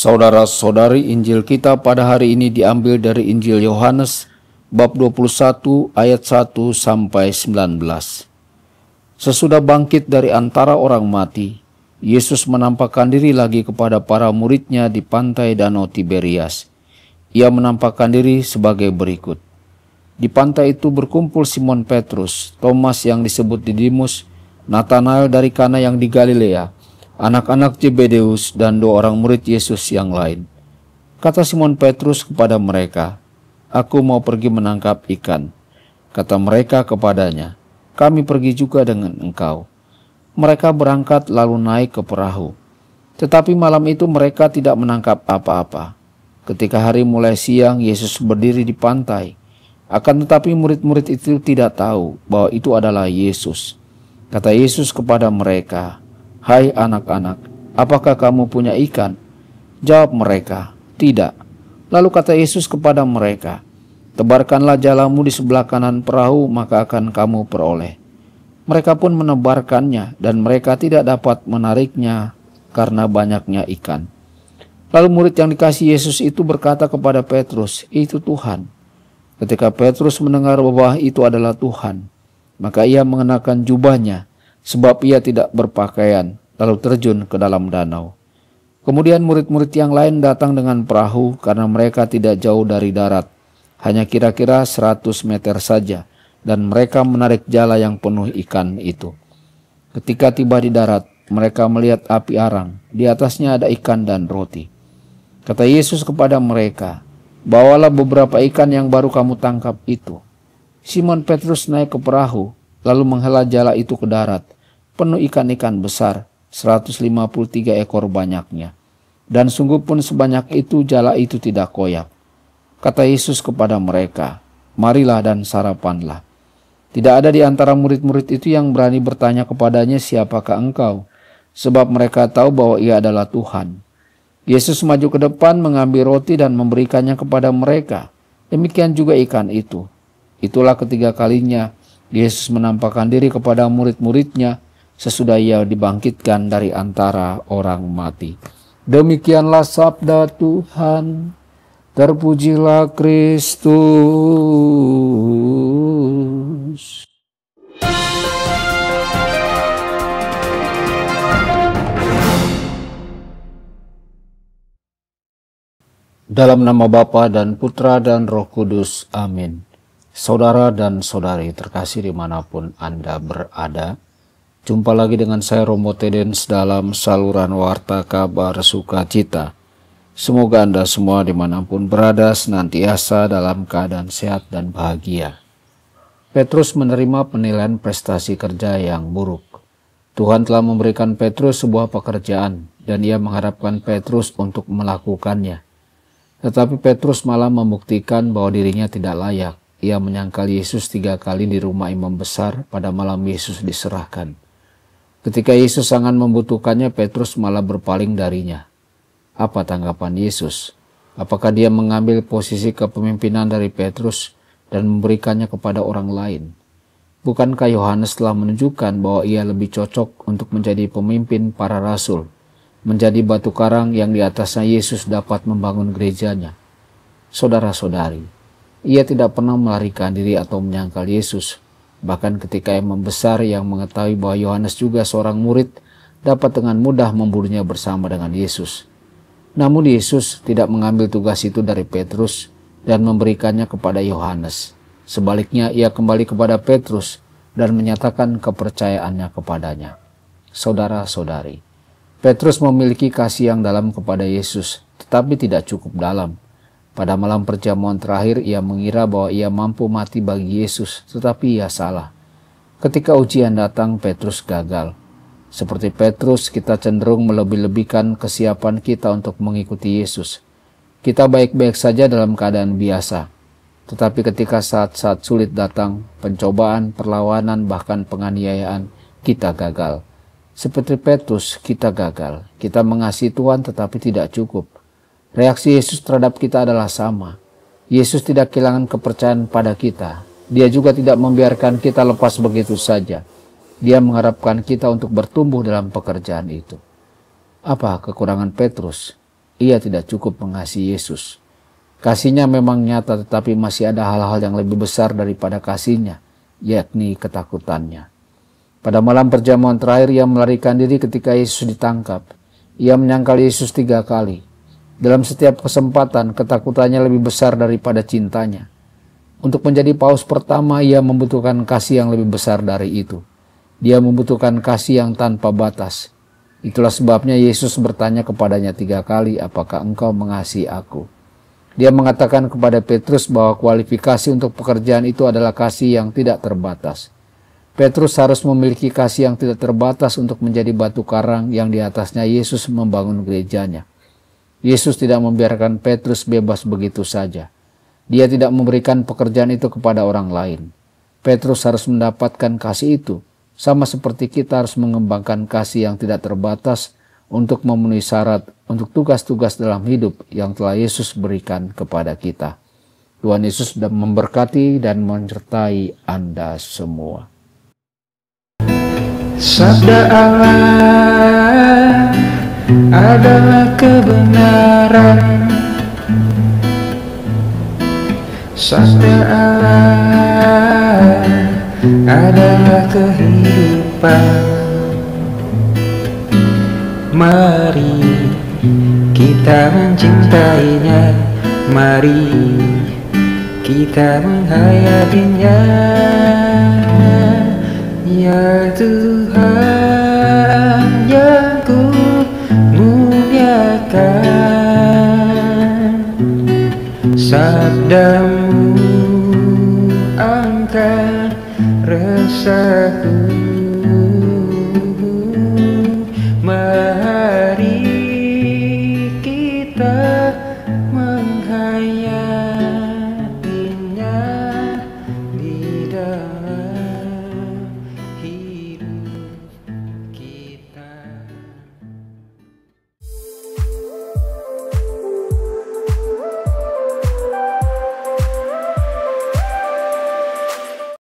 Saudara-saudari, Injil kita pada hari ini diambil dari Injil Yohanes bab 21 ayat 1 sampai 19. Sesudah bangkit dari antara orang mati, Yesus menampakkan diri lagi kepada para muridnya di pantai Danau Tiberias. Ia menampakkan diri sebagai berikut. Di pantai itu berkumpul Simon Petrus, Thomas yang disebut Didimus, Natanael dari Kana yang di Galilea, anak-anak Zebedeus, dan 2 orang murid Yesus yang lain. Kata Simon Petrus kepada mereka, "Aku mau pergi menangkap ikan." Kata mereka kepadanya, "Kami pergi juga dengan engkau." Mereka berangkat lalu naik ke perahu. Tetapi malam itu mereka tidak menangkap apa-apa. Ketika hari mulai siang, Yesus berdiri di pantai. Akan tetapi murid-murid itu tidak tahu bahwa itu adalah Yesus. Kata Yesus kepada mereka, "Hai anak-anak, apakah kamu punya ikan?" Jawab mereka, "Tidak." Lalu kata Yesus kepada mereka, "Tebarkanlah jalamu di sebelah kanan perahu, maka akan kamu peroleh." Mereka pun menebarkannya, dan mereka tidak dapat menariknya karena banyaknya ikan. Lalu murid yang dikasihi Yesus itu berkata kepada Petrus, "Itu Tuhan." Ketika Petrus mendengar bahwa itu adalah Tuhan, maka ia mengenakan jubahnya, sebab ia tidak berpakaian, lalu terjun ke dalam danau. Kemudian murid-murid yang lain datang dengan perahu karena mereka tidak jauh dari darat, hanya kira-kira 100 meter saja, dan mereka menarik jala yang penuh ikan itu. Ketika tiba di darat, mereka melihat api arang, di atasnya ada ikan dan roti. Kata Yesus kepada mereka, "Bawalah beberapa ikan yang baru kamu tangkap itu." Simon Petrus naik ke perahu, lalu menghela jala itu ke darat, penuh ikan-ikan besar, 153 ekor banyaknya. Dan sungguh pun sebanyak itu jala itu tidak koyak. Kata Yesus kepada mereka, "Marilah dan sarapanlah." Tidak ada di antara murid-murid itu yang berani bertanya kepadanya, "Siapakah engkau?" Sebab mereka tahu bahwa ia adalah Tuhan. Yesus maju ke depan, mengambil roti dan memberikannya kepada mereka. Demikian juga ikan itu. Itulah ketiga kalinya Yesus menampakkan diri kepada murid-muridnya sesudah ia dibangkitkan dari antara orang mati. Demikianlah sabda Tuhan. Terpujilah Kristus. Dalam nama Bapa dan Putra dan Roh Kudus. Amin. Saudara dan saudari terkasih dimanapun Anda berada, jumpa lagi dengan saya Romo Tedens dalam saluran Warta Kabar Sukacita. Semoga Anda semua dimanapun berada senantiasa dalam keadaan sehat dan bahagia. Petrus menerima penilaian prestasi kerja yang buruk. Tuhan telah memberikan Petrus sebuah pekerjaan dan ia mengharapkan Petrus untuk melakukannya. Tetapi Petrus malah membuktikan bahwa dirinya tidak layak. Ia menyangkal Yesus 3 kali di rumah imam besar pada malam Yesus diserahkan. Ketika Yesus sangat membutuhkannya, Petrus malah berpaling darinya. Apa tanggapan Yesus? Apakah dia mengambil posisi kepemimpinan dari Petrus dan memberikannya kepada orang lain? Bukankah Yohanes telah menunjukkan bahwa ia lebih cocok untuk menjadi pemimpin para rasul, menjadi batu karang yang di atasnya Yesus dapat membangun gerejanya? Saudara-saudari, ia tidak pernah melarikan diri atau menyangkal Yesus. Bahkan ketika imam besar yang mengetahui bahwa Yohanes juga seorang murid, dapat dengan mudah membunuhnya bersama dengan Yesus. Namun Yesus tidak mengambil tugas itu dari Petrus dan memberikannya kepada Yohanes. Sebaliknya ia kembali kepada Petrus dan menyatakan kepercayaannya kepadanya. Saudara-saudari, Petrus memiliki kasih yang dalam kepada Yesus, tetapi tidak cukup dalam. Pada malam perjamuan terakhir, ia mengira bahwa ia mampu mati bagi Yesus, tetapi ia salah. Ketika ujian datang, Petrus gagal. Seperti Petrus, kita cenderung melebih-lebihkan kesiapan kita untuk mengikuti Yesus. Kita baik-baik saja dalam keadaan biasa. Tetapi ketika saat-saat sulit datang, pencobaan, perlawanan, bahkan penganiayaan, kita gagal. Seperti Petrus, kita gagal. Kita mengasihi Tuhan tetapi tidak cukup. Reaksi Yesus terhadap kita adalah sama. Yesus tidak kehilangan kepercayaan pada kita. Dia juga tidak membiarkan kita lepas begitu saja. Dia mengharapkan kita untuk bertumbuh dalam pekerjaan itu. Apa kekurangan Petrus? ia tidak cukup mengasihi Yesus. Kasihnya memang nyata, tetapi masih ada hal-hal yang lebih besar daripada kasihnya, yakni ketakutannya. Pada malam perjamuan terakhir, ia melarikan diri ketika Yesus ditangkap. Ia menyangkal Yesus 3 kali. Dalam setiap kesempatan, ketakutannya lebih besar daripada cintanya. Untuk menjadi paus pertama, ia membutuhkan kasih yang lebih besar dari itu. Dia membutuhkan kasih yang tanpa batas. Itulah sebabnya Yesus bertanya kepadanya 3 kali, apakah engkau mengasihi aku? Dia mengatakan kepada Petrus bahwa kualifikasi untuk pekerjaan itu adalah kasih yang tidak terbatas. Petrus harus memiliki kasih yang tidak terbatas untuk menjadi batu karang yang di atasnya Yesus membangun gerejanya. Yesus tidak membiarkan Petrus bebas begitu saja. Dia tidak memberikan pekerjaan itu kepada orang lain. Petrus harus mendapatkan kasih itu, sama seperti kita harus mengembangkan kasih yang tidak terbatas untuk memenuhi syarat untuk tugas-tugas dalam hidup yang telah Yesus berikan kepada kita. Tuhan Yesus sudah memberkati dan menyertai Anda semua. Sabda Allah adalah kebenaran. Sabda Allah adalah kehidupan. Mari kita mencintainya, mari kita menghayatinya. Ya Tuhan yang ku muliakan, sabdamu angkat resahku.